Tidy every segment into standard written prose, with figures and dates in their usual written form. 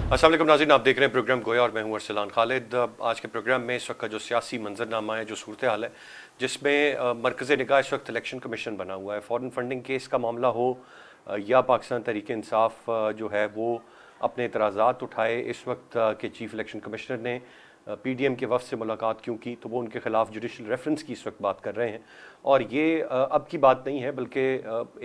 अस्सलाम वालेकुम नाज़रीन, आप देख रहे हैं प्रोग्राम गोया और मैं हूं अरसलान खालिद। आज के प्रोग्राम में इस वक्त का जो सियासी मंजरनामा है, जो सूरत हाल है, जिसमें मरकज़ निगाह इस वक्त इलेक्शन कमीशन बना हुआ है। फ़ॉरेन फंडिंग केस का मामला हो या पाकिस्तान तहरीक इंसाफ जो है वो अपने एतराज़ात उठाए। इस वक्त के चीफ इलेक्शन कमिश्नर ने PDM के वफ़द से मुलाकात क्यों की, तो वो उनके ख़िलाफ़ जुडिशल रेफरेंस की इस वक्त बात कर रहे हैं। और ये अब की बात नहीं है, बल्कि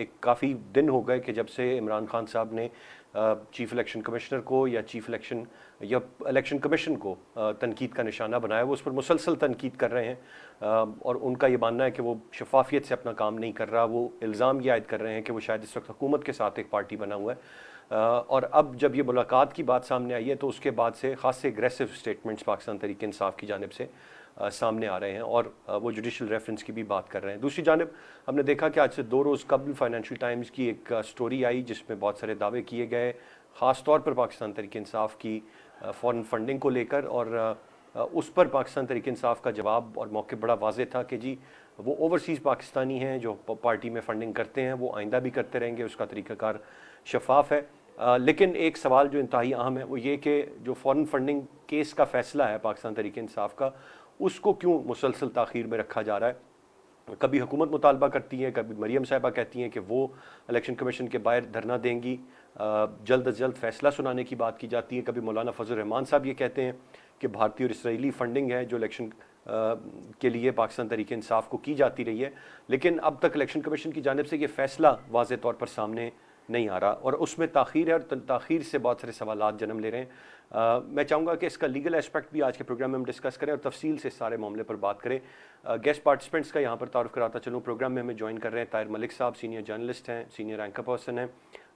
एक काफ़ी दिन हो गए कि जब से इमरान खान साहब ने चीफ इलेक्शन कमिश्नर को या चीफ इलेक्शन या इलेक्शन कमीशन को तनकीद का निशाना बनाया, वो उस पर मुसलसल तनकीद कर रहे हैं। और उनका ये मानना है कि वो शफाफियत से अपना काम नहीं कर रहा। वो इल्ज़ाम ये आयद कर रहे हैं कि वो शायद इस वक्त हुकूमत के साथ एक पार्टी बना हुआ है। और अब जब ये मुलाकात की बात सामने आई है, तो उसके बाद से ख़ास से एग्रेसिव स्टेटमेंट्स पाकिस्तान तहरीक इंसाफ की जानिब से सामने आ रहे हैं और वो जुडिशल रेफरेंस की भी बात कर रहे हैं। दूसरी जानिब हमने देखा कि आज से 2 रोज़ कबल फाइनेंशियल टाइम्स की एक स्टोरी आई जिसमें बहुत सारे दावे किए गए, ख़ास तौर पर पाकिस्तान तहरीक इंसाफ की फ़ॉरेन फंडिंग को लेकर। और उस पर पाकिस्तान तहरीक इंसाफ का जवाब और मौक़िफ़ बड़ा वाज़ेह था कि जी वो ओवरसीज़ पाकिस्तानी हैं जो पार्टी में फ़ंडिंग करते हैं, वो आइंदा भी करते रहेंगे, उसका तरीक़ाकार शफ़ाफ़ है। लेकिन एक सवाल जो इंतहाई अहम है वो ये कि जो फ़ॉरेन फंडिंग केस का फ़ैसला है पाकिस्तान तहरीक इंसाफ का, उसको क्यों मुसलसल ताख़ीर में रखा जा रहा है। कभी हुकूमत मुतालबा करती है, कभी मरियम साहिबा कहती हैं कि वो इलेक्शन कमीशन के बाहर धरना देंगी, जल्द अज जल्द फ़ैसला सुनाने की बात की जाती है। कभी मौलाना फजल रहमान साहब ये कहते हैं कि भारतीय और इसराइली फ़ंडिंग है जो इलेक्शन के लिए पाकिस्तान तहरीक इंसाफ को की जाती रही है, लेकिन अब तक इलेक्शन कमीशन की जानिब से ये फ़ैसला वाज़ेह तौर पर सामने नहीं आ रहा और उसमें ताख़ीर है और ताख़ीर से बहुत सारे सवालात जन्म ले रहे हैं। मैं चाहूँगा कि इसका लीगल एस्पेक्ट भी आज के प्रोग्राम में हम डिस्कस करें और तफसील से सारे मामले पर बात करें। गेस्ट पार्टिसिपेंट्स का यहाँ पर तारुफ कराता चलूँ। प्रोग्राम में हमें ज्वाइन कर रहे हैं ताहिर मलिक साहब, सीनियर जर्नलिस्ट हैं, सीनियर एंकर पर्सन हैं।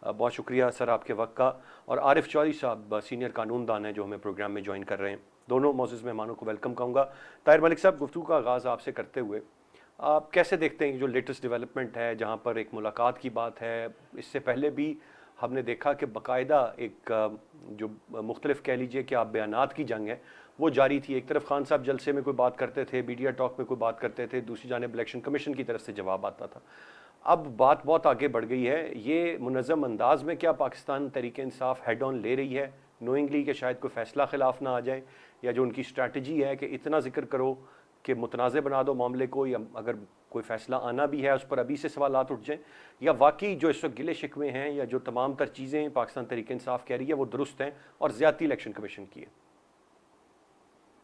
बहुत शुक्रिया सर आपके वक्त का। और आरिफ चौधरी साहब सीनियर कानूनदान हैं जो हमें प्रोग्राम में ज्वाइन कर रहे हैं। दोनों मौजूद मेहमानों को वेलकम कहूँगा। ताहिर मलिक साहब, गुफ्तगू का आगाज़ आपसे करते हुए आप कैसे देखते हैं जो लेटेस्ट डेवलपमेंट है, जहाँ पर एक मुलाकात की बात है। इससे पहले भी हमने देखा कि बाकायदा एक जो मुख्तलिफ कह लीजिए कि आप बयानात की जंग है वो जारी थी। एक तरफ खान साहब जलसे में कोई बात करते थे, मीडिया टॉक में कोई बात करते थे, दूसरी जानिब इलेक्शन कमीशन की तरफ से जवाब आता था। अब बात बहुत आगे बढ़ गई है। ये मुनज़्ज़म अंदाज में क्या पाकिस्तान तहरीक इंसाफ हेड ऑन ले रही है, नोइंगली कि शायद कोई फ़ैसला खिलाफ ना आ जाए, या जो उनकी स्ट्रैटेजी है कि इतना जिक्र करो कि मुतनाज़ बना दो मामले को, या अगर कोई फ़ैसला आना भी है उस पर अभी से सवालात उठ जाएँ, या वाकई जो इस वक्त गिले शिकवे हैं या जो तमाम तर चीज़ें पाकिस्तान तहरीक इंसाफ कह रही है वो दुरुस्त हैं और ज़्यादती इलेक्शन कमीशन की है।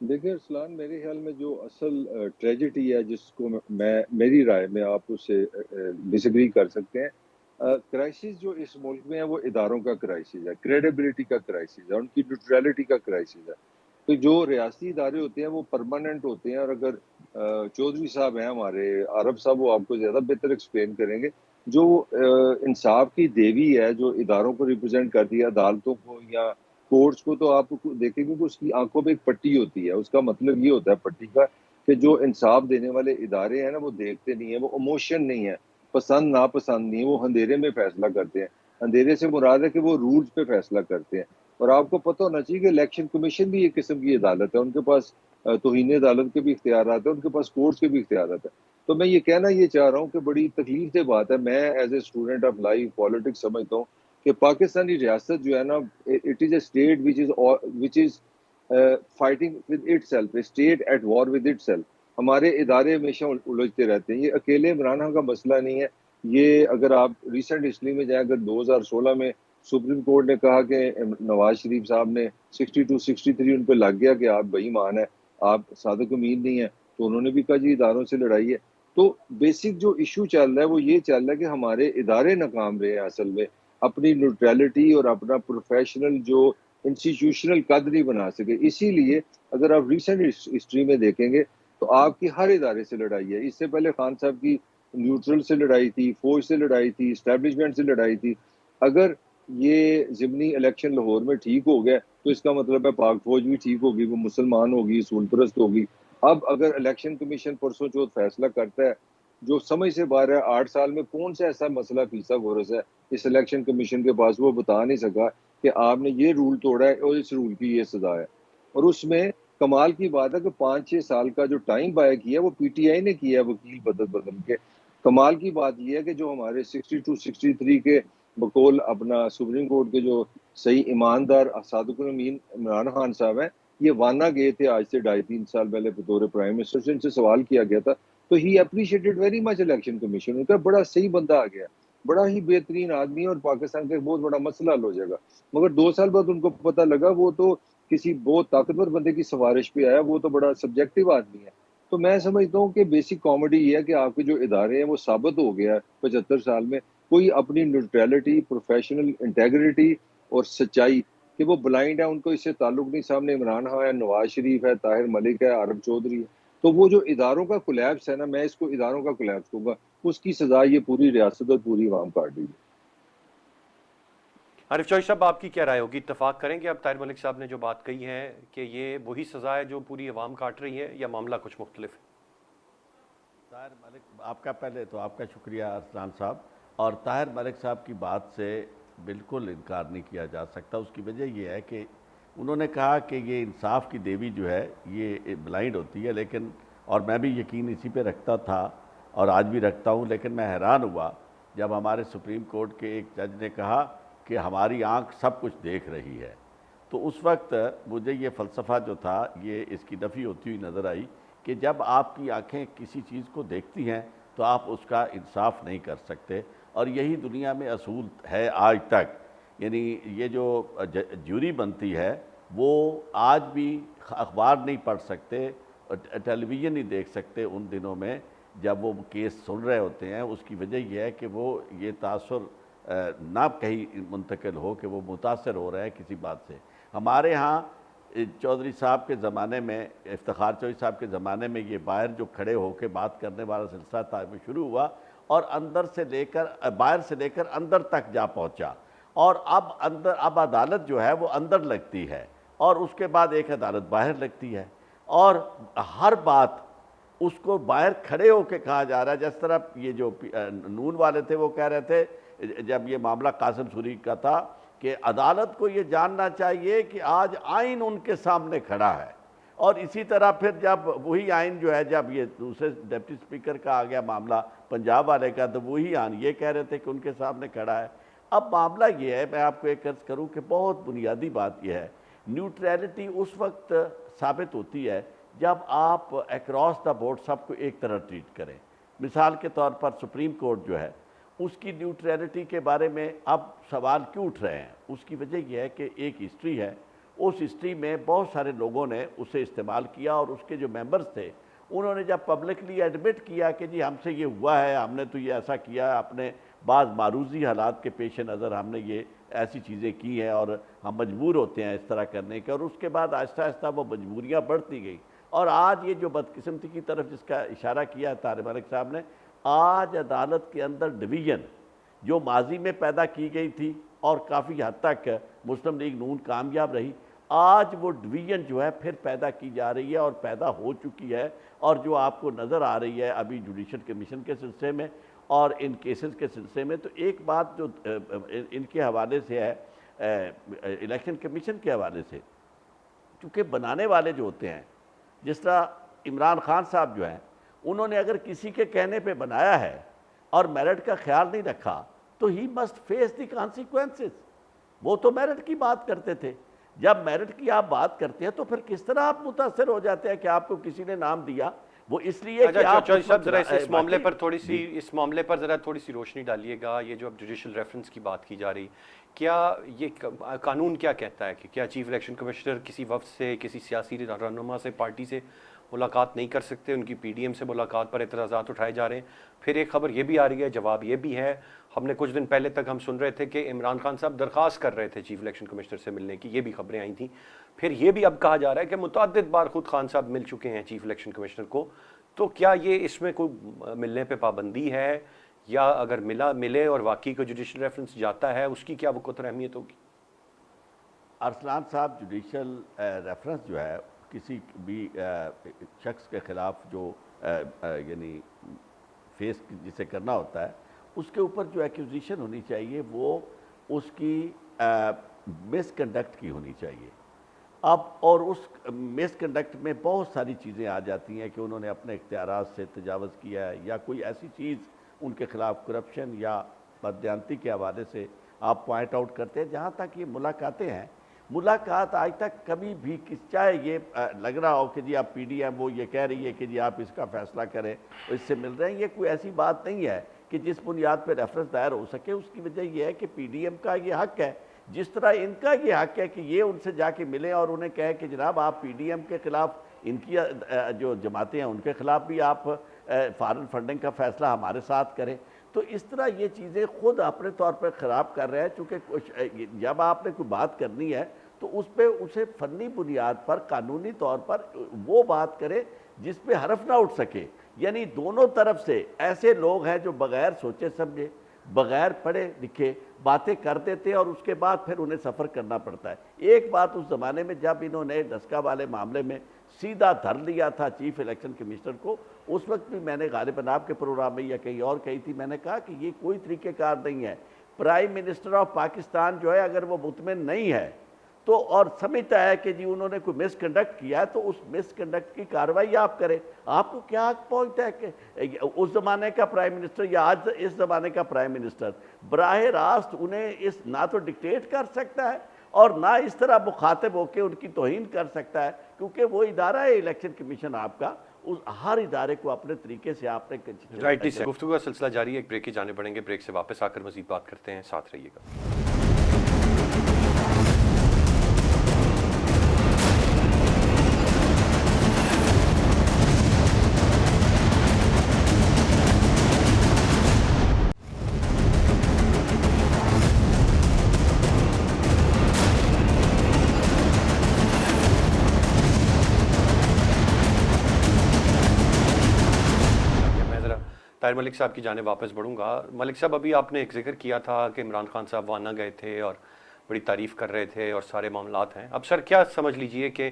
देखिए अरसलान, मेरे ख्याल में जो असल ट्रेजेडी है जिसको मैं मेरी राय में आप उससे डिसएग्री कर सकते हैं। क्राइसिस जो इस मुल्क में है वो इदारों का क्राइसिस है, क्रेडिबिलिटी का क्राइसिस है, उनकी न्यूट्रलिटी का क्राइसिस है। तो जो रियासती इदारे होते हैं वो परमानेंट होते हैं, और अगर चौधरी साहब हैं हमारे, आरब साहब, वो आपको ज़्यादा बेहतर एक्सप्लेन करेंगे। जो इंसाफ की देवी है, जो इदारों को रिप्रेजेंट करती है, अदालतों को या कोर्ट्स को, तो आप देखेंगे कि उसकी आंखों पे एक पट्टी होती है। उसका मतलब ये होता है पट्टी का कि जो इंसाफ देने वाले इदारे हैं ना, वो देखते नहीं है, वो इमोशन नहीं है, पसंद नापसंद नहीं है, वो अंधेरे में फैसला करते हैं। अंधेरे से मुराद है कि वो रूल्स पे फैसला करते हैं। और आपको पता होना चाहिए कि इलेक्शन कमीशन भी एक किस्म की अदालत है। उनके पास तौहीन अदालत के भी इख्तियारात है, उनके पास कोर्ट्स के भी इख्तियारात है। तो मैं ये कहना ये चाह रहा हूँ कि बड़ी तकलीफ से बात है, मैं as a student of life politics समझता हूँ कि पाकिस्तानी रियासत जो है ना, it is a state which is fighting with itself, state at war with itself. हमारे इदारे हमेशा उलझते रहते हैं। ये अकेले इमरान खान का मसला नहीं है। ये अगर आप रिसेंट हिस्ट्री में जाए, अगर 2016 में सुप्रीम कोर्ट ने कहा कि नवाज शरीफ साहब ने 62 63 उन पर लग गया कि आप बेईमान है, आप सादिक अमीन नहीं है, तो उन्होंने भी कहा जी इदारों से लड़ाई है। तो बेसिक जो इशू चल रहा है वो ये चल रहा है कि हमारे इदारे नाकाम रहे हैं असल में, अपनी न्यूट्रलिटी और अपना प्रोफेशनल जो इंस्टीट्यूशनल कद नहीं बना सके। इसीलिए अगर आप रिसेंट हिस्ट्री में देखेंगे तो आपकी हर इदारे से लड़ाई है। इससे पहले खान साहब की न्यूट्रल से लड़ाई थी, फौज से लड़ाई थी, इस्टेब्लिशमेंट से लड़ाई थी। अगर ये ज़िमनी इलेक्शन लाहौर में ठीक हो गया तो इसका मतलब है पाक फौज भी ठीक होगी, वो मुसलमान होगी, सूल परस्त होगी। अब अगर इलेक्शन कमीशन परसों चौथ फैसला करता है जो समझ से बाहर है, 8 साल में कौन सा ऐसा मसला फीसा गोरस है इस इलेक्शन कमीशन के पास, वो बता नहीं सका कि आपने ये रूल तोड़ा है और इस रूल की ये सजा है। और उसमें कमाल की बात है कि 5-6 साल का जो टाइम बाय किया वो पीटीआई ने किया, वकील बदल बदल के। कमाल की बात यह है कि जो हमारे 62 63 के बकौल अपना सुप्रीम कोर्ट के जो सही ईमानदार सादिकुल अमीन इमरान खान साहब हैं, ये वाना गए थे आज से 2.5-3 साल पहले बतौर प्राइम मिनिस्टर से, इनसे सवाल किया गया था, तो ही appreciated very much election commission. उनका बड़ा सही बंदा आ गया, बड़ा ही बेहतरीन आदमी, और पाकिस्तान का एक बहुत बड़ा मसला हल हो जाएगा। मगर 2 साल बाद उनको पता लगा वो तो किसी बहुत ताकतवर बंदे की सिफारिश पे आया, वो तो बड़ा सब्जेक्टिव आदमी है। तो मैं समझता हूँ कि बेसिक कॉमेडी ये है कि आपके जो इदारे हैं वो साबित हो गया 75 साल में, कोई अपनी न्यूट्रलिटी, प्रोफेशनल इंटेग्रिटी और सच्चाई कि वो ब्लाइंड है, उनको इससे ताल्लुक नहीं। सामने इमरान खान है, नवाज शरीफ है, ताहिर मलिक है, आरब चौधरी है। तो वो जो इदारों का कोलैप्स है ना, मैं इसको इदारों का कोलैप्स कहूँगा, उसकी सजा ये पूरी रियासत और पूरी अवाम काट रही है। आरिफ चौधरी साहब, आपकी क्या राय होगी? इत्तेफाक करेंगे अब ताहिर मलिक साहब ने जो बात कही है कि ये वही सजा है जो पूरी अवाम काट रही है, या मामला कुछ मुख्तलिफ है? ताहिर मलिक, आपका पहले तो आपका शुक्रिया अरसलान साहब। और ताहिर मलिक साहब की बात से बिल्कुल इनकार नहीं किया जा सकता। उसकी वजह यह है कि उन्होंने कहा कि ये इंसाफ की देवी जो है ये ब्लाइंड होती है, लेकिन और मैं भी यकीन इसी पे रखता था और आज भी रखता हूँ। लेकिन मैं हैरान हुआ जब हमारे सुप्रीम कोर्ट के एक जज ने कहा कि हमारी आँख सब कुछ देख रही है। तो उस वक्त मुझे ये फ़लसफ़ा जो था ये इसकी नफ़ी होती हुई नज़र आई कि जब आपकी आंखें किसी चीज़ को देखती हैं तो आप उसका इंसाफ नहीं कर सकते। और यही दुनिया में असूल है आज तक। यानी ये जो ज्यूरी बनती है वो आज भी अखबार नहीं पढ़ सकते, टेलीविज़न नहीं देख सकते उन दिनों में जब वो केस सुन रहे होते हैं। उसकी वजह यह है कि वो ये तासुर ना कहीं मुंतकिल हो कि वो मुतासर हो रहे हैं किसी बात से। हमारे यहाँ चौधरी साहब के ज़माने में, इफ्तिखार चौधरी साहब के ज़माने में ये बाहर जो खड़े होकर बात करने वाला सिलसिला था वो शुरू हुआ और अंदर से लेकर बाहर से लेकर अंदर तक जा पहुंचा। और अब अदालत जो है वो अंदर लगती है और उसके बाद एक अदालत बाहर लगती है, और हर बात उसको बाहर खड़े होकर कहा जा रहा है। जिस तरह ये जो नून वाले थे वो कह रहे थे जब ये मामला कासिम सूरी का था कि अदालत को ये जानना चाहिए कि आज आइन उनके सामने खड़ा है। और इसी तरह फिर जब वही आइन जो है, जब ये दूसरे डिप्टी स्पीकर का आ गया मामला पंजाब वाले का, तो वही आइन ये कह रहे थे कि उनके सामने खड़ा है। अब मामला ये है, मैं आपको एक अर्ज करूँ कि बहुत बुनियादी बात यह है, न्यूट्रलिटी उस वक्त साबित होती है जब आप अक्रॉस द बोर्ड सबको एक तरह ट्रीट करें। मिसाल के तौर पर सुप्रीम कोर्ट जो है उसकी न्यूट्रलिटी के बारे में अब सवाल क्यों उठ रहे हैं? उसकी वजह यह है कि एक हिस्ट्री है, उस हिस्ट्री में बहुत सारे लोगों ने उसे इस्तेमाल किया और उसके जो मेंबर्स थे उन्होंने जब पब्लिकली एडमिट किया कि जी हमसे ये हुआ है, हमने तो ये ऐसा किया है, अपने बाद मारूजी हालात के पेश नज़र हमने ये ऐसी चीज़ें की हैं और हम मजबूर होते हैं इस तरह करने के। और उसके बाद आहिस्ता आहिस्ता वो मजबूरियाँ बढ़ती गई और आज ये जो बदकिस्मती की तरफ जिसका इशारा किया है तारिक मलिक साहब ने, आज अदालत के अंदर डिवीज़न जो माजी में पैदा की गई थी और काफ़ी हद तक मुस्लिम लीग नून कामयाब रही, आज वो डिवीज़न जो है फिर पैदा की जा रही है और पैदा हो चुकी है। और जो आपको नज़र आ रही है अभी जुडिशल कमीशन के सिलसिले में और इन केसेस के सिलसिले में, तो एक बात जो इनके हवाले से है इलेक्शन कमीशन के हवाले से, क्योंकि बनाने वाले जो होते हैं जिस तरह इमरान खान साहब जो हैं उन्होंने अगर किसी के कहने पे बनाया है और मेरिट का ख्याल नहीं रखा तो he must face the consequences. वो तो मेरिट की बात करते थे। जब मेरिट की आप बात करते हैं तो फिर किस तरह आप मुतासर हो जाते हैं कि आपको किसी ने नाम दिया, वो इसलिए कि आप चौधरी साहब जरा इस मामले पर थोड़ी सी रोशनी डालिएगा। ये जो अब जुडिशल रेफरेंस की बात की जा रही, क्या ये कानून क्या कहता है कि क्या चीफ इलेक्शन कमिश्नर किसी वफ्द से, किसी सियासी रहनुमा से, पार्टी से मुलाकात नहीं कर सकते? उनकी पीडीएम से मुलाकात पर एतराज़ात उठाए जा रहे हैं। फिर एक खबर ये भी आ रही है, जवाब ये भी है, हमने कुछ दिन पहले तक हम सुन रहे थे कि इमरान खान साहब दरख्वास्त कर रहे थे चीफ इलेक्शन कमिश्नर से मिलने की, ये भी खबरें आई थी। फिर ये भी अब कहा जा रहा है कि मुतअद्दिद बार खुद खान साहब मिल चुके हैं चीफ इलेक्शन कमिश्नर को। तो क्या ये इसमें कोई मिलने पे पाबंदी है, या अगर मिले और वाकई को जुडिशल रेफरेंस जाता है उसकी क्या वक़्त और अहमियत होगी? अरसलान साहब, जुडिशल रेफरेंस जो है किसी भी शख्स के ख़िलाफ़ जो यानी फेस जिसे करना होता है उसके ऊपर जो एक्यूजिशन होनी चाहिए वो उसकी मिसकंडक्ट की होनी चाहिए। अब और उस मिसकंडक्ट में बहुत सारी चीज़ें आ जाती हैं कि उन्होंने अपने इख्तियारात से तजावज़ किया है या कोई ऐसी चीज़ उनके ख़िलाफ़ करप्शन या बदयांती के हवाले से आप पॉइंट आउट करते हैं। जहाँ तक ये मुलाकातें हैं, मुलाकात आज तक कभी भी चाहे ये लग रहा हो कि जी आप पीडीएम वो ये कह रही है कि जी आप इसका फैसला करें और इससे मिल रहे हैं, ये कोई ऐसी बात नहीं है कि जिस बुनियाद पर रेफरेंस दायर हो सके। उसकी वजह यह है कि पीडीएम का ये हक है, जिस तरह इनका ये हक है कि ये उनसे जाके मिले और उन्हें कहे कि जनाब आप पीडीएम के खिलाफ, इनकी जो जमातें हैं उनके खिलाफ भी आप फॉरेन फंडिंग का फैसला हमारे साथ करें। तो इस तरह ये चीज़ें खुद अपने तौर पर ख़राब कर रहे हैं, चूँकि कुछ जब आपने कोई बात करनी है तो उस पर उसे फ़नी बुनियाद पर, कानूनी तौर पर वो बात करें जिस पे हरफ ना उठ सके। यानी दोनों तरफ से ऐसे लोग हैं जो बग़ैर सोचे समझे, बग़ैर पढ़े लिखे बातें कर देते हैं और उसके बाद फिर उन्हें सफ़र करना पड़ता है। एक बात उस ज़माने में जब इन्होंने डस्का वाले मामले में सीधा धर लिया था चीफ इलेक्शन कमिश्नर को, उस वक्त भी मैंने गालिबन आपके प्रोग्राम में या कहीं और कही थी, मैंने कहा कि ये कोई तरीक़ेकार नहीं है। प्राइम मिनिस्टर ऑफ पाकिस्तान जो है, अगर वो मुतमिन नहीं है तो और समझता है कि जी उन्होंने कोई मिसकंडक्ट किया है, तो उस मिसकंडक्ट की कार्रवाई आप करें। आपको क्या हक पहुंचता है कि उस ज़माने का प्राइम मिनिस्टर या आज इस ज़माने का प्राइम मिनिस्टर बराह रास्त उन्हें इस ना तो डिक्टेट कर सकता है और ना इस तरह मुखातिब होकर उनकी तौहीन कर सकता है, क्योंकि वो इदारा है इलेक्शन कमीशन आपका। उस हर इदारे को अपने तरीके से आपने राइट। इस गुफ्तगू का सिलसिला जारी है, एक ब्रेक की जाने पड़ेंगे, ब्रेक से वापस आकर मजीद बात करते हैं, साथ रहिएगा। ताहिर मलिक साहब की जाने वापस बढ़ूंगा। मलिक साहब, अभी आपने एक जिक्र किया था कि इमरान खान साहब वाना गए थे और बड़ी तारीफ़ कर रहे थे और सारे मामलात हैं। अब सर क्या समझ लीजिए कि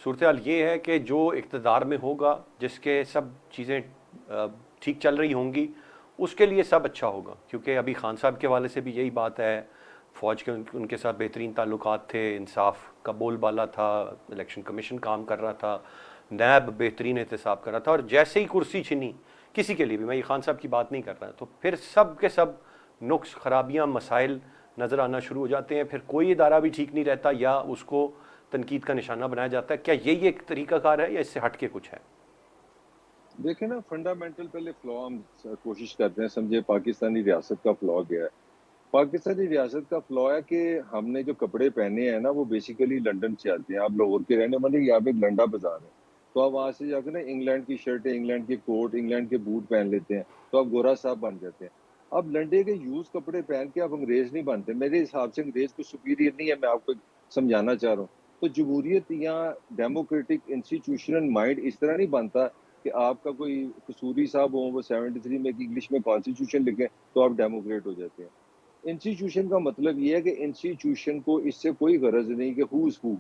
सूरत हाल ये है कि जो इक़्तिदार में होगा, जिसके सब चीज़ें ठीक चल रही होंगी, उसके लिए सब अच्छा होगा, क्योंकि अभी खान साहब के वाले से भी यही बात है। फ़ौज के उनके साथ बेहतरीन ताल्लुकात थे, इंसाफ का बोलबाला था, इलेक्शन कमीशन काम कर रहा था, नैब बेहतरीन एहतसाब कर रहा था, और जैसे ही कुर्सी छिनी किसी के लिए भी, मैं ये खान साहब की बात नहीं कर रहा, तो फिर सब के सब नुक्स, खराबियाँ, मसाइल नज़र आना शुरू हो जाते हैं। फिर कोई इदारा भी ठीक नहीं रहता या उसको तनकीद का निशाना बनाया जाता है। क्या यही एक तरीक़ाकार है या इससे हट के कुछ है? देखें ना, फंडामेंटल पहले फ्लॉ हम कोशिश करते हैं समझे पाकिस्तानी रियासत का फ्लॉ क्या है। पाकिस्तानी रियासत का फ्लॉ है कि हमने जो कपड़े पहने हैं ना, वो बेसिकली लंदन से आते हैं। आप लाहौर के रहने वाले, यहाँ पे एक लंडा बाजार है, तो आप वहां से जाकर ना इंग्लैंड की शर्टें, इंग्लैंड के कोट, इंग्लैंड के बूट पहन लेते हैं, तो आप गोरा साहब बन जाते हैं। अब लंडे के यूज कपड़े पहन के आप अंग्रेज नहीं बनते। मेरे हिसाब से अंग्रेज को सुपीरियर नहीं है, मैं आपको समझाना चाह रहा हूँ। तो जमहूरियत या डेमोक्रेटिक इंस्टीट्यूशनल माइंड इस तरह नहीं बनता कि आपका कोई कसूरी साहब हो, वो 73 में इंग्लिश में कॉन्स्टिट्यूशन लिखे तो आप डेमोक्रेट हो जाते हैं। इंस्टीट्यूशन का मतलब ये है कि इंस्टीट्यूशन को इससे कोई गरज नहीं कि हु इज हु,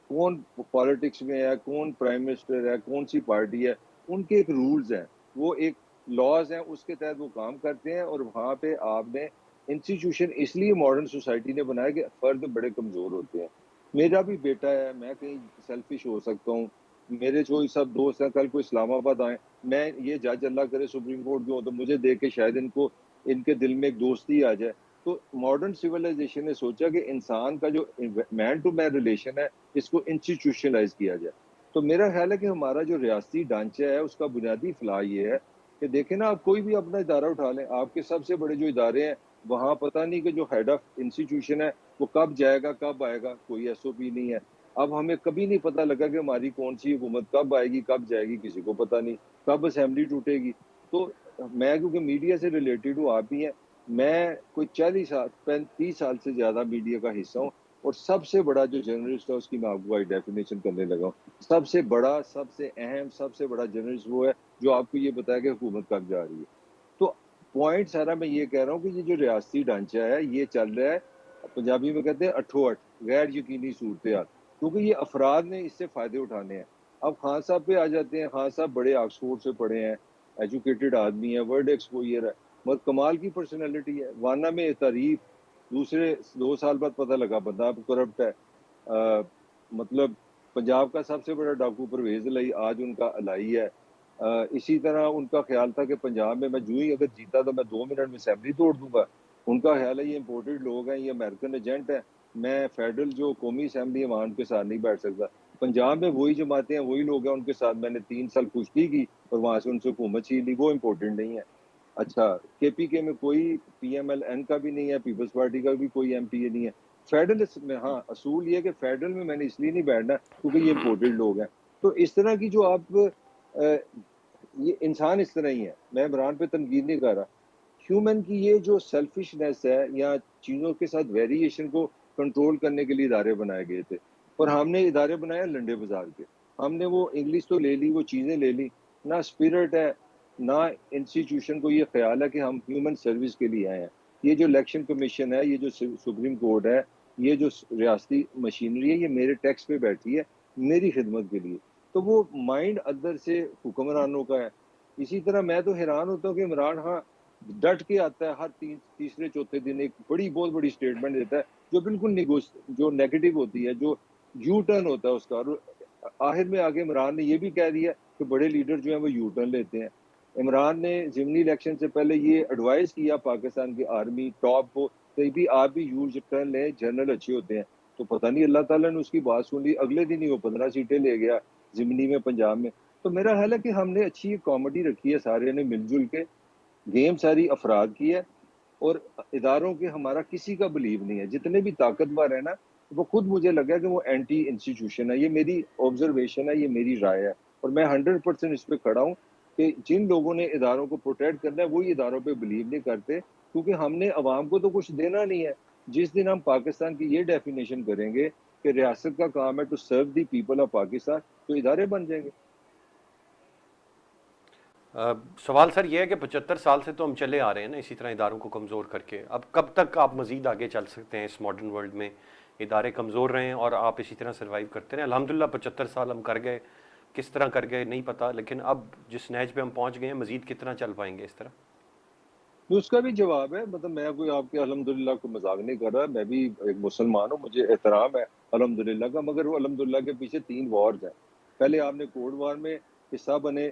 कौन पॉलिटिक्स में है, कौन प्राइम मिनिस्टर है, कौन सी पार्टी है। उनके एक रूल्स हैं, वो एक लॉज हैं, उसके तहत वो काम करते हैं। और वहाँ पे आपने इंस्टीट्यूशन इसलिए मॉडर्न सोसाइटी ने बनाया कि फर्द बड़े कमज़ोर होते हैं। मेरा भी बेटा है, मैं कहीं सेल्फिश हो सकता हूँ, मेरे जो सब दोस्त हैं कल को इस्लामाबाद आए, मैं ये जज अल्लाह करे सुप्रीम कोर्ट जो हो, तो मुझे देख के शायद इनको, इनके दिल में एक दोस्ती आ जाए। तो मॉडर्न सिविलाइजेशन ने सोचा कि इंसान का जो मैन टू मैन रिलेशन है, इसको इंस्टीट्यूशनलाइज किया जाए। तो मेरा ख्याल है कि हमारा जो रियासती ढांचा है, उसका बुनियादी फलाह ये है कि देखें ना, आप कोई भी अपना इदारा उठा लें, आपके सबसे बड़े जो इदारे हैं, वहाँ पता नहीं कि जो हेड ऑफ इंस्टीट्यूशन है वो कब जाएगा कब आएगा, कोई एसओपी नहीं है। अब हमें कभी नहीं पता लगा कि हमारी कौन सी हुकूमत कब आएगी कब जाएगी, किसी को पता नहीं, कब असेंबली टूटेगी। तो मैं क्योंकि मीडिया से रिलेटेड हूँ, आप ही हैं, मैं कोई 40 साल 35 साल से ज़्यादा मीडिया का हिस्सा हूँ, और सबसे बड़ा जो जर्नलिस्ट है उसकी मैं आपको डेफिनेशन करने लगा हूँ। सबसे बड़ा, सबसे अहम, सबसे बड़ा जर्नलिस्ट वो है जो आपको ये बताया कि हुकूमत कब जा रही है। तो पॉइंट सारा मैं ये कह रहा हूँ कि ये जो रियासती ढांचा है ये चल रहा है, पंजाबी में कहते हैं अठो अठ, गैर यकीनी सूरत हाल, क्योंकि ये अफराद ने इससे फ़ायदे उठाने हैं। अब खान साहब पे आ जाते हैं। खान साहब बड़े ऑक्सफोर्ड से पढ़े हैं, एजुकेटेड आदमी है, वर्ल्ड एक्सपोजर है, बहुत कमाल की पर्सनैलिटी है। वाना में तारीफ, दूसरे 2 साल बाद पता लगा बंदा करप्ट है। मतलब पंजाब का सबसे बड़ा डाकू परवेज़ अलाई आज उनका अलाई है। इसी तरह उनका ख्याल था कि पंजाब में मैं यूं ही अगर जीता तो मैं 2 मिनट में असेंबली तोड़ दूंगा। उनका ख्याल है ये इम्पोर्टेड लोग हैं, ये अमेरिकन एजेंट हैं, मैं फेडरल जो कौमी असम्बली है वहाँ उनके साथ नहीं बैठ सकता। पंजाब में वही जमातें हैं, वही लोग हैं, उनके साथ मैंने 3 साल कुश्ती की और वहाँ से उनसे हुकूमत छीन ली, वो इम्पोर्टेंट नहीं है। अच्छा, केपीके में कोई पीएमएल-एन का भी नहीं है, पीपल्स पार्टी का भी कोई एमपीए नहीं है। फेडरल में हाँ, असूल ये है कि फेडरल में मैंने इसलिए नहीं बैठना क्योंकि ये इम्पोर्टेड लोग हैं। तो इस तरह की जो आप ये इंसान इस तरह ही है, मैं इमरान पे तनकीद नहीं कर रहा। ह्यूमन की ये जो सेल्फिशनेस है या चीज़ों के साथ वेरिएशन को कंट्रोल करने के लिए इदारे बनाए गए थे और हमने इदारे बनाए लंडे बाजार के। हमने वो इंग्लिश तो ले ली, वो चीज़ें ले ली, ना स्पिरिट है, ना इंस्टीट्यूशन को ये ख्याल है कि हम ह्यूमन सर्विस के लिए आए हैं। ये जो इलेक्शन कमीशन है, ये जो सुप्रीम कोर्ट है, ये जो रियासती मशीनरी है, ये मेरे टैक्स पे बैठी है, मेरी खिदमत के लिए। तो वो माइंड अंदर से हुक्मरानों का है। इसी तरह मैं तो हैरान होता हूँ कि इमरान हाँ डट के आता है, हर तीसरे चौथे दिन एक बहुत बड़ी स्टेटमेंट देता है जो बिल्कुल जो नेगेटिव होती है, जो यू टर्न होता है उसका। और आखिर में आगे इमरान ने ये भी कह दिया कि बड़े लीडर जो हैं वो यू टर्न लेते हैं। इमरान ने ज़िमनी इलेक्शन से पहले ये एडवाइस किया पाकिस्तान की आर्मी टॉप को कि भी आप भी यू टर्न लें, जनरल अच्छे होते हैं। तो पता नहीं अल्लाह ताला ने उसकी बात सुन ली, अगले दिन ही वो 15 सीटें ले गया ज़िमनी में, पंजाब में। तो मेरा ख्याल है कि हमने अच्छी कॉमेडी रखी है सारे ने मिलजुल के, गेम सारी अफराद की है और इदारों के हमारा किसी का बिलीव नहीं है। जितने भी ताकतवर है ना, वो खुद मुझे लगा कि वो एंटी इंस्टीट्यूशन है। ये मेरी ऑब्जर्वेशन है, ये मेरी राय है और मैं 100% इस पे खड़ा हूँ कि जिन लोगों ने इदारों को प्रोटेक्ट करना है, वही इदारों पे बिलीव नहीं करते क्योंकि हमने अवाम को तो कुछ देना नहीं है। जिस दिन हम पाकिस्तान की ये डेफिनेशन करेंगे कि रियासत का काम है to serve the people of Pakistan, तो इदारे बन जाएंगे। सवाल सर ये है कि 75 साल से तो हम चले आ रहे हैं ना इसी तरह इदारों को कमज़ोर करके। अब कब तक आप मज़ीद आगे चल सकते हैं इस मॉडर्न वर्ल्ड में? इदारे कमज़ोर रहे हैं और आप इसी तरह सर्वाइव करते रहे। अल्हम्दुलिल्लाह 75 साल हम कर गए, किस तरह कर गए नहीं पता, लेकिन अब जिस नहज पे हम पहुंच गए हैं मज़ीद कितना चल पाएंगे इस तरह? तो उसका भी जवाब है, मतलब मैं कोई आपके अल्हम्दुलिल्लाह को मजाक नहीं कर रहा, मैं भी एक मुसलमान हूँ, मुझे एहतराम है अल्हम्दुलिल्लाह का, मगर वो अल्हम्दुलिल्लाह के पीछे 3 वॉर्स हैं। पहले आपने कोल्ड वॉर में हिस्सा बने,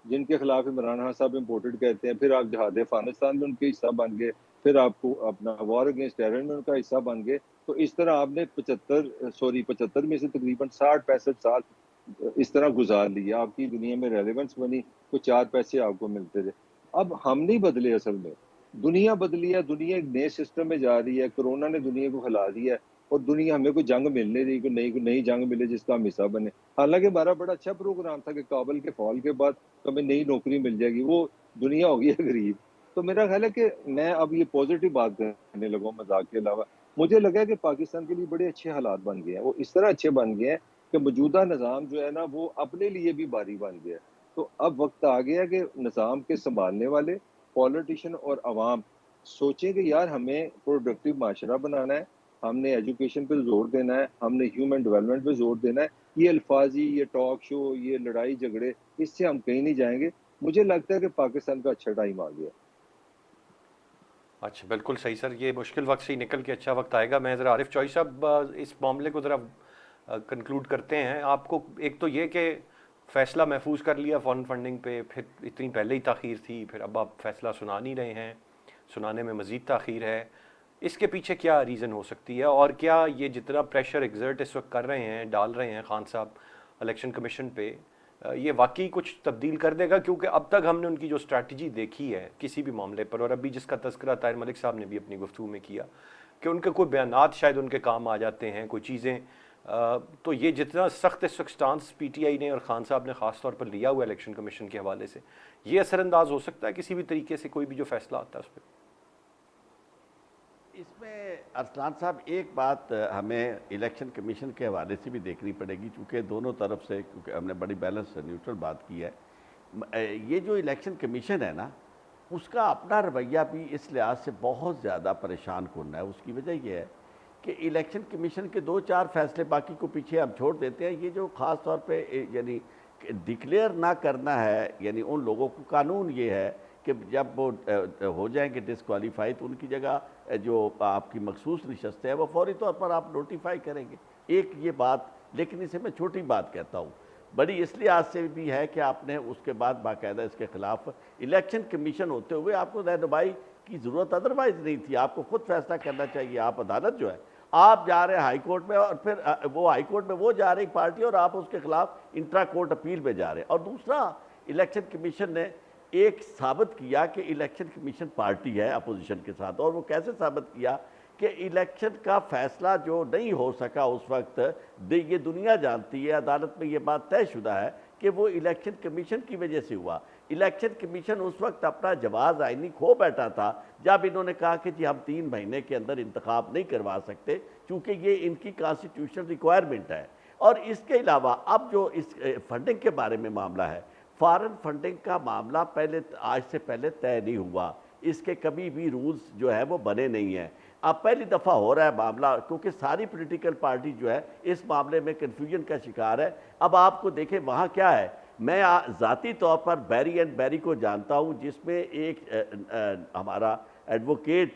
जिनके खिलाफ इमरान खान साहब इम्पोर्टेड कहते हैं, फिर आप जहाद अफगानिस्तान में उनके हिस्सा बन गए, फिर आपको अपना वॉर अगेंस्ट टेरर में उनका हिस्सा बन गए। तो इस तरह आपने 75 में से तकरीबन 60-65 साल इस तरह गुजार लिए, आपकी दुनिया में रेलेवेंस बनी, तो 4 पैसे आपको मिलते थे। अब हम नहीं बदले असल में, दुनिया बदली है, दुनिया एक नए सिस्टम में जा रही है, कोरोना ने दुनिया को हिला दिया है और दुनिया हमें कोई जंग मिल नहीं रही, कोई नई जंग मिले जिसका हम हिस्सा बने। हालाँकि हमारा बड़ा अच्छा प्रोग्राम था कि काबुल के फॉल के बाद हमें नई नौकरी मिल जाएगी, वो दुनिया हो गई है गरीब। तो मेरा ख्याल है कि मैं अब ये पॉज़िटिव बात करने लगा हूँ मज़ाक के अलावा। मुझे लगा है कि पाकिस्तान के लिए बड़े अच्छे हालात बन गए हैं, वो इस तरह अच्छे बन गए हैं कि मौजूदा निज़ाम जो है ना, वो अपने लिए भी बारी बन गया है। तो अब वक़्त आ गया है कि निज़ाम के सँभालने वाले पॉलिटिशियन और अवाम सोचें कि यार हमें प्रोडक्टिव माशरा बनाना है, हमने एजुकेशन पे ज़ोर देना है, हमने ह्यूमन डेवलपमेंट पे ज़ोर देना है। ये अल्फाज़ी, ये टॉक शो, ये लड़ाई झगड़े, इससे हम कहीं नहीं जाएँगे। मुझे लगता है कि पाकिस्तान का अच्छा टाइम आ गया। अच्छा, बिल्कुल सही सर, ये मुश्किल वक्त से ही निकल के अच्छा वक्त आएगा। मैं ज़रा आरिफ चौधरी साहब इस मामले को ज़रा कंक्लूड करते हैं। आपको एक तो ये कि फ़ैसला महफूज कर लिया फ़ॉरेन फंडिंग पे, फिर इतनी पहले ही ताख़ीर थी, फिर अब आप फ़ैसला सुना नहीं रहे हैं, सुनाने में मज़ीद ताख़ीर है। इसके पीछे क्या रीज़न हो सकती है और क्या ये जितना प्रेशर एग्जर्ट इस वक्त कर रहे हैं, डाल रहे हैं खान साहब इलेक्शन कमीशन पे, ये वाकई कुछ तब्दील कर देगा? क्योंकि अब तक हमने उनकी जो स्ट्रैटेजी देखी है किसी भी मामले पर, और अभी जिसका तज़किरा ताहिर मलिक साहब ने भी अपनी गुफ्तगू में किया कि उनके कोई बयानात शायद उनके काम आ जाते हैं, कोई चीज़ें, तो ये जितना सख्त इस वक्त स्टांस पीटीआई ने और खान साहब ने ख़ास तौर पर लिया हुआ इलेक्शन कमीशन के हवाले से, ये असरअंदाज हो सकता है किसी भी तरीके से कोई भी जो फैसला आता है उस पर? इसमें अरसलान साहब एक बात हमें इलेक्शन कमीशन के हवाले से भी देखनी पड़ेगी, चूँकि दोनों तरफ से, क्योंकि हमने बड़ी बैलेंस न्यूट्रल बात की है। ये जो इलेक्शन कमीशन है ना, उसका अपना रवैया भी इस लिहाज से बहुत ज़्यादा परेशान कुन है। उसकी वजह यह है कि इलेक्शन कमीशन के 2-4 फैसले बाकी को पीछे हम छोड़ देते हैं। ये जो ख़ास तौर पे यानी डिक्लेयर ना करना है, यानी उन लोगों को कानून ये है कि जब वो हो जाएंगे डिसक्वालीफाई, तो उनकी जगह जो आपकी मखसूस नशस्तें हैं वो फौरी तौर पर आप नोटिफाई करेंगे। एक ये बात, लेकिन इसे मैं छोटी बात कहता हूँ, बड़ी इस लिहाज से भी है कि आपने उसके बाद बाकायदा इसके खिलाफ इलेक्शन कमीशन होते हुए आपको रहनुमाई की ज़रूरत अदरवाइज नहीं थी। आपको खुद फैसला करना चाहिए। आप अदालत जो है, आप जा रहे हैं हाई कोर्ट में और फिर वो हाई कोर्ट में वो जा रही पार्टी और आप उसके खिलाफ इंट्रा कोर्ट अपील में जा रहे हैं। और दूसरा, इलेक्शन कमीशन ने एक साबित किया कि इलेक्शन कमीशन पार्टी है अपोजिशन के साथ। और वो कैसे साबित किया कि इलेक्शन का फैसला जो नहीं हो सका उस वक्त, ये दुनिया जानती है, अदालत में ये बात तयशुदा है कि वो इलेक्शन कमीशन की वजह से हुआ। इलेक्शन कमीशन उस वक्त अपना जवाब आईनी खो बैठा था जब इन्होंने कहा कि जी हम 3 महीने के अंदर इंतखाब नहीं करवा सकते क्योंकि ये इनकी कॉन्स्टिट्यूशनल रिक्वायरमेंट है। और इसके अलावा अब जो इस फंडिंग के बारे में मामला है, फॉरेन फंडिंग का मामला पहले आज से पहले तय नहीं हुआ, इसके कभी भी रूल्स जो है वो बने नहीं हैं। अब पहली दफ़ा हो रहा है मामला, क्योंकि सारी पॉलिटिकल पार्टी जो है इस मामले में कन्फ्यूजन का शिकार है। अब आपको देखें वहाँ क्या है, मैं ज़ाती तौर पर बैरी एंड बैरी को जानता हूँ, जिसमें एक हमारा एडवोकेट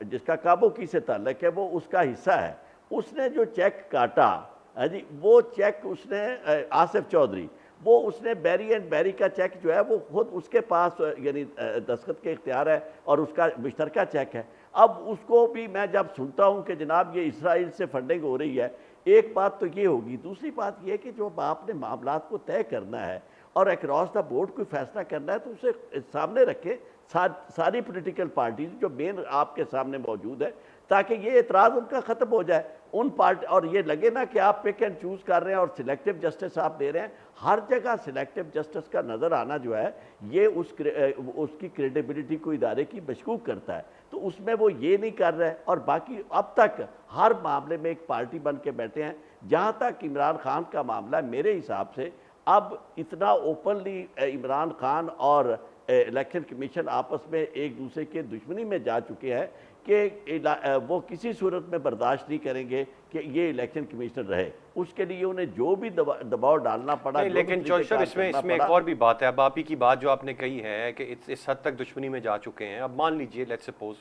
जिसका काबोकी से ताल्लुक है, वो उसका हिस्सा है। उसने जो चेक काटा, जी वो चेक उसने आसिफ चौधरी, वो उसने बैरी एंड बैरी का चेक जो है वो खुद उसके पास यानी दस्तखत के इख्तियार है और उसका मुश्तरका चेक है। अब उसको भी मैं जब सुनता हूँ कि जनाब ये इसराइल से फंडिंग हो रही है, एक बात तो ये होगी, दूसरी बात ये कि जो आपने मामलात को तय करना है और अक्रॉस द बोर्ड कोई फैसला करना है तो उसे सामने रखें सारी पॉलिटिकल पार्टीज जो मेन आपके सामने मौजूद है, ताकि ये एतराज़ उनका ख़त्म हो जाए उन पार्टी। और ये लगे ना कि आप पिक एंड चूज़ कर रहे हैं और सिलेक्टिव जस्टिस आप दे रहे हैं। हर जगह सिलेक्टिव जस्टिस का नज़र आना जो है ये उसकी क्रेडिबिलिटी को इदारे की मशकूक करता है, तो उसमें वो ये नहीं कर रहे। और बाकी अब तक हर मामले में एक पार्टी बन के बैठे हैं। जहाँ तक इमरान खान का मामला, मेरे हिसाब से अब इतना ओपनली इमरान खान और इलेक्शन कमीशन आपस में एक दूसरे के दुश्मनी में जा चुके हैं कि वो किसी सूरत में बर्दाश्त नहीं करेंगे कि ये इलेक्शन कमिश्नर रहे। उसके लिए उन्हें जो भी दबाव डालना पड़ा। लेकिन जोशर इसमें एक और भी बात है। अब आप ही की बात जो आपने कही है कि इस हद तक दुश्मनी में जा चुके हैं। अब मान लीजिए लेट्स सपोज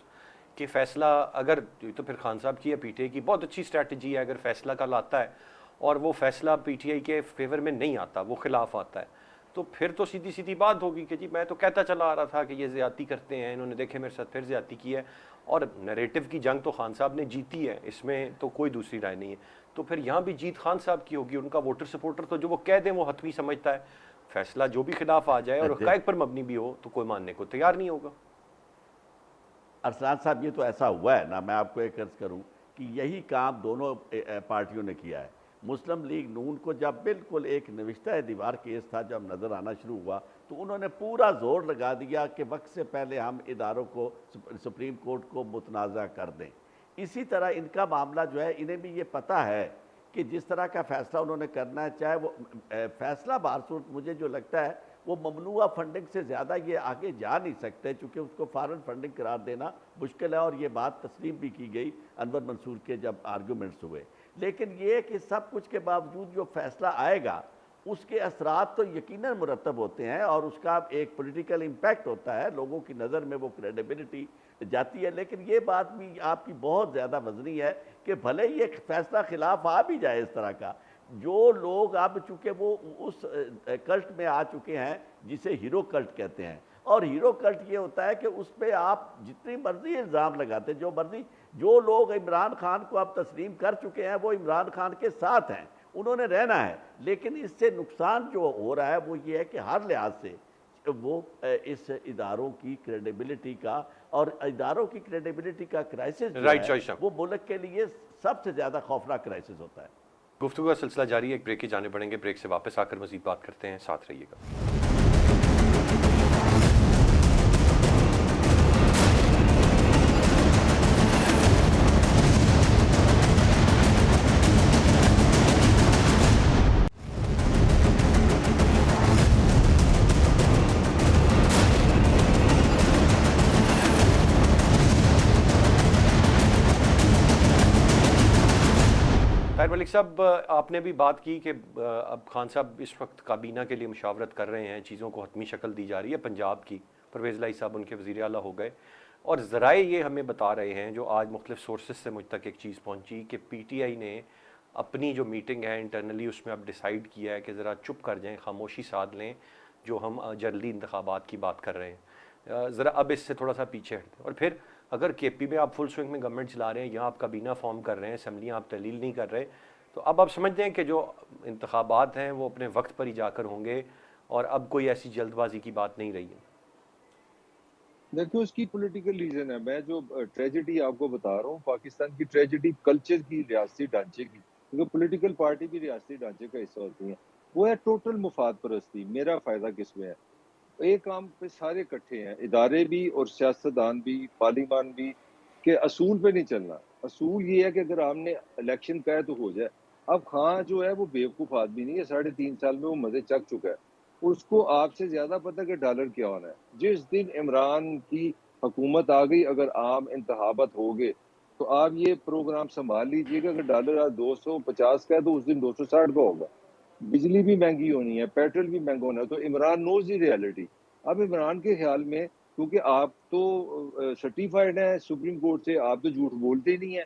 कि फैसला अगर, तो फिर खान साहब की या पीटीआई की बहुत अच्छी स्ट्रैटेजी है, अगर फैसला कल आता है और वो फैसला पीटीआई के फेवर में नहीं आता, वो खिलाफ आता है, तो फिर तो सीधी सीधी बात होगी कि जी मैं तो कहता चला आ रहा था कि ये ज़्यादती करते हैं, इन्होंने देखे मेरे साथ फिर ज़्यादती की है। और नैरेटिव की जंग तो खान साहब ने जीती है, इसमें तो कोई दूसरी राय नहीं है। तो फिर यहाँ भी जीत खान साहब की होगी। उनका वोटर सपोर्टर तो जो वो कह दें वो हतमी समझता है, फैसला जो भी खिलाफ आ जाए और हक़ाइक़ पर मबनी भी हो तो कोई मानने को तैयार नहीं होगा। अरसलान साहब, ये तो ऐसा हुआ है ना, मैं आपको एक अर्ज़ करूँ कि यही काम दोनों पार्टियों ने किया है। मुस्लिम लीग नून को जब बिल्कुल एक नविश्ता दीवार केस था जब नज़र आना शुरू हुआ, तो उन्होंने पूरा जोर लगा दिया कि वक्त से पहले हम इदारों को, सुप्रीम कोर्ट को मुतनाज़ा कर दें। इसी तरह इनका मामला जो है, इन्हें भी ये पता है कि जिस तरह का फ़ैसला उन्होंने करना है, चाहे वो फ़ैसला बारसूरत मुझे जो लगता है वो ममनुआ फंडिंग से ज़्यादा ये आगे जा नहीं सकते, चूँकि उसको फॉरेन फंडिंग करार देना मुश्किल है। और ये बात तस्लीम भी की गई अनवर मंसूर के जब आर्गूमेंट्स हुए। लेकिन ये कि सब कुछ के बावजूद जो फैसला आएगा उसके असरात तो यकीनन मुरतब होते हैं और उसका एक पॉलिटिकल इम्पैक्ट होता है, लोगों की नज़र में वो क्रेडिबिलिटी जाती है। लेकिन ये बात भी आपकी बहुत ज़्यादा वजनी है कि भले ही एक फैसला खिलाफ आ भी जाए इस तरह का, जो लोग अब चूँकि वो उस कल्ट में आ चुके हैं जिसे हीरो कल्ट कहते हैं। और हीरो कल्ट ये होता है कि उस पर आप जितनी मर्जी इल्ज़ाम लगाते, जो मर्जी, जो लोग इमरान खान को अब तस्लीम कर चुके हैं वो इमरान खान के साथ हैं, उन्होंने रहना है। लेकिन इससे नुकसान जो हो रहा है वो ये है कि हर लिहाज से वो इस इदारों की क्रेडिबिलिटी का और इदारों की क्रेडिबिलिटी का क्राइसिस वो मुल्क के लिए सबसे ज़्यादा खौफनाक क्राइसिस होता है। गुफ्तगू का सिलसिला जारी है, एक ब्रेक की जाने पड़ेंगे, ब्रेक से वापस आकर मज़ीद बात करते हैं, साथ रहिएगा। मलिक साहब, आपने भी बात की कि अब खान साहब इस वक्त काबीना के लिए मुशावरत कर रहे हैं, चीज़ों को हतमी शक्ल दी जा रही है। पंजाब की परवेज़ लाई साहब उनके वज़ीर आला हो गए और ज़राए ये हमें बता रहे हैं, जो आज मुख्तलिफ सोर्सेस से मुझ तक एक चीज़ पहुंची कि पीटीआई ने अपनी जो मीटिंग है इंटरनली उसमें अब डिसाइड किया है कि ज़रा चुप कर जाएँ, खामोशी साध लें, जो हम जल्दी इंतखाबात की बात कर रहे हैं। ज़रा अब इससे थोड़ा सा पीछे हटते हैं। और फिर अगर केपी में आप फुल स्विंग में गवर्नमेंट चला रहे हैं, यहाँ आप काबीना फॉर्म कर रहे हैं, असम्बलियाँ आप तहलील नहीं कर रहे, तो अब आप समझते हैं कि जो इंतखाबात हैं वो अपने वक्त पर ही जाकर होंगे और अब कोई ऐसी जल्दबाजी की बात नहीं रही है। देखो, उसकी पॉलिटिकल रीजन है। मैं जो ट्रेजेडी आपको बता रहा हूँ, पाकिस्तान की ट्रेजेडी कल्चर की, रियासती ढांचे की, क्योंकि पॉलिटिकल पार्टी भी रियासती ढांचे का हिस्सा होती है, वो है टोटल मुफाद परस्ती। मेरा फायदा किसमें है? एक काम पे सारे इकट्ठे हैं, इदारे भी और सियासतदान भी, पार्लियामान भी, के असूल पे नहीं चलना। असूल ये है कि अगर आपने इलेक्शन का है तो हो जाए। अब खां जो है वो बेवकूफ आदमी नहीं है, 3.5 साल में वो मजे चक चुका है। उसको आपसे ज्यादा पता है कि डॉलर क्या होना है। जिस दिन इमरान की हुकूमत आ गई, अगर आम इंतखाबात हो गए, तो आप ये प्रोग्राम संभाल लीजिएगा। अगर डॉलर आज 250 का है तो उस दिन 260 का होगा। बिजली भी महंगी होनी है, पेट्रोल भी महंगा होना है। तो इमरान नोज दी रियलिटी। अब इमरान के ख्याल में, क्योंकि आप तो सर्टिफाइड हैं सुप्रीम कोर्ट से, आप तो झूठ बोलते ही नहीं है,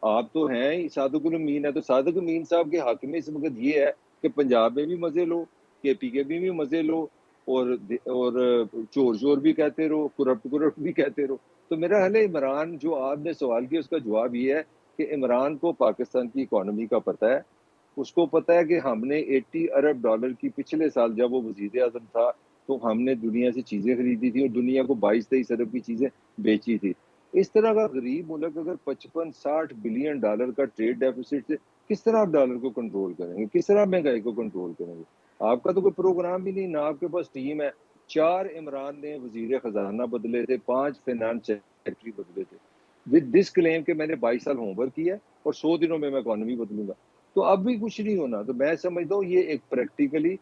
आप तो हैं ही सादिकुल अमीन है। तो सादिक अमीन साहब के हक में इस वक्त ये है कि पंजाब में भी मजे लो, केपी के भी मजे लो, और चोर चोर भी कहते रहो, करप्ट भी कहते रहो। तो मेरा ख्याल है इमरान, जो आपने सवाल किया उसका जवाब ये है कि इमरान को पाकिस्तान की इकोनॉमी का पता है। उसको पता है कि हमने 80 अरब डॉलर की, पिछले साल जब वो वजीर आजम था, तो हमने दुनिया से चीजें खरीदी थी और दुनिया को 22-23 अरब की चीजें बेची थी। इस तरह का गरीब मुल्क अगर 55-60 बिलियन डॉलर का ट्रेड डेफिसिट से, किस तरह आप डॉलर को कंट्रोल करेंगे? किस तरह महंगाई को कंट्रोल करेंगे? आपका तो कोई प्रोग्राम भी नहीं, ना आपके पास टीम है। 4 इमरान ने वजीर खजाना बदले थे, 5 फाइनेंस सेक्रेटरी बदले थे, विद दिस क्लेम के मैंने 22 साल होमवर्क किया और 100 दिनों में मैं इकोनॉमी बदलूंगा। तो अब भी कुछ नहीं होना। तो मैं समझता हूँ ये एक प्रैक्टिकली,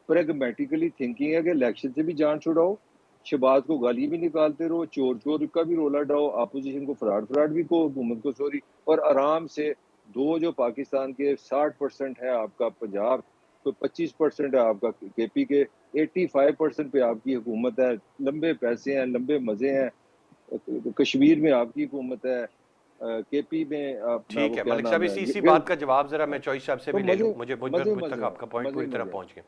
प्रैग्मेटिकली थिंकिंग है कि इलेक्शन से भी जान छुड़ाओ, शहबाज को गाली भी निकालते रहो, चोर चोर का भी रोला डाओ, अपोजिशन को फ्रॉड फ्रॉड भी को, हुकूमत को सॉरी, और आराम से दो जो पाकिस्तान के 60% है आपका पंजाब, तो 25% है आपका केपी के, 85% पे आपकी हुकूमत है, लंबे पैसे हैं, लंबे मजे हैं। कश्मीर में आपकी हुकूमत है, केपी में अपना ठीक वो है क्या मलिक साहब, नाम है, इसी बात का जवाब ज़रा मैं चॉइस साहब से तो भी ले लूँ, मजे मुझ तक मजे आपका पॉइंट मजे पूरी तरह मजे। पहुँच गया।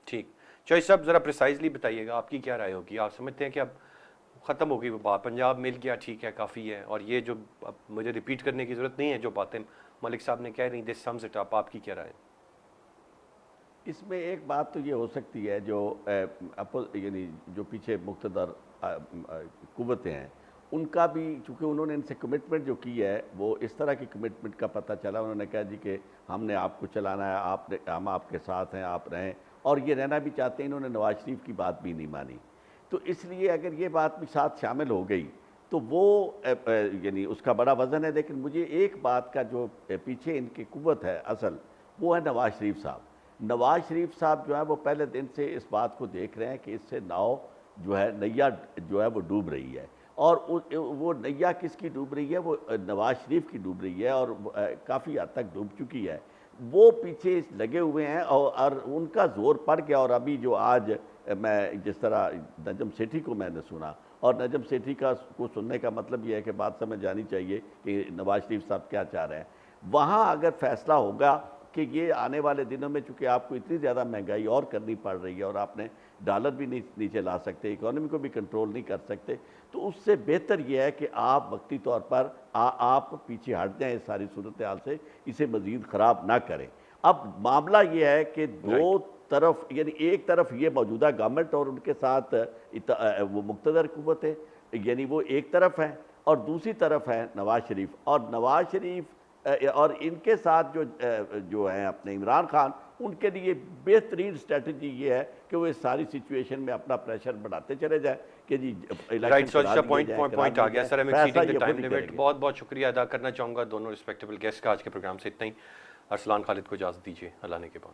ठीक, चॉइस साहब ज़रा प्रिसाइजली बताइएगा आपकी क्या राय होगी। आप समझते हैं कि अब ख़त्म होगी वो बात, पंजाब मिल गया ठीक है, काफ़ी है, और ये जो अब मुझे रिपीट करने की ज़रूरत नहीं है जो बातें मलिक साहब ने कह रही, दिस सम्स इट अप, आपकी क्या राय है? इसमें एक बात तो ये हो सकती है, जो यानी जो पीछे मुक़्तदर कुव्वतें हैं, उनका भी, चूँकि उन्होंने इनसे कमिटमेंट जो की है वो इस तरह की कमिटमेंट का पता चला। उन्होंने कहा जी कि हमने आपको चलाना है, आपने, हम आपके साथ हैं, आप रहें, और ये रहना भी चाहते हैं। इन्होंने नवाज शरीफ की बात भी नहीं मानी। तो इसलिए अगर ये बात भी साथ शामिल हो गई तो वो यानी उसका बड़ा वज़न है। लेकिन मुझे एक बात का जो पीछे इनकी कुव्वत है असल, वो है नवाज शरीफ साहब। नवाज शरीफ साहब जो है वो पहले दिन से इस बात को देख रहे हैं कि इससे नाव जो है, नैया जो है वो डूब रही है। और वो नैया किसकी डूब रही है? वो नवाज शरीफ की डूब रही है, और काफ़ी हद तक डूब चुकी है। वो पीछे लगे हुए हैं और उनका जोर पड़ गया। और अभी जो आज मैं जिस तरह नजम सेठी को मैंने सुना, और नजम सेठी को सुनने का मतलब ये है कि बात समझ जानी चाहिए कि नवाज शरीफ साहब क्या चाह रहे हैं। वहाँ अगर फैसला होगा कि ये आने वाले दिनों में, चूँकि आपको इतनी ज़्यादा महंगाई और करनी पड़ रही है और आपने डॉलर भी नीचे ला सकते, इकोनॉमी को भी कंट्रोल नहीं कर सकते, तो उससे बेहतर ये है कि आप वक्ती तौर पर आप पीछे हट जाएं इस सारी सूरत हाल से, इसे मज़ीद ख़राब ना करें। अब मामला ये है कि दो तरफ, यानी एक तरफ ये मौजूदा गवर्नमेंट और उनके साथ वो मुक़्तदर कुव्वत है, यानी वो एक तरफ है, और दूसरी तरफ है नवाज शरीफ। और नवाज शरीफ और इनके साथ जो है अपने इमरान खान, उनके लिए बेहतरीन स्ट्रेटजी ये है कि वो इस सारी सिचुएशन में अपना प्रेशर बढ़ाते चले जाए कि जी राइट। सर पॉइंट आ गया सर, हम एक्सीडिंग द टाइम लिमिट। बहुत बहुत शुक्रिया अदा करना चाहूँगा दोनों रिस्पेक्टेबल गेस्ट का। आज के प्रोग्राम से इतना ही। अरसलान खालिद को इजाज़त दीजिए, अल्लाह ने के बाद।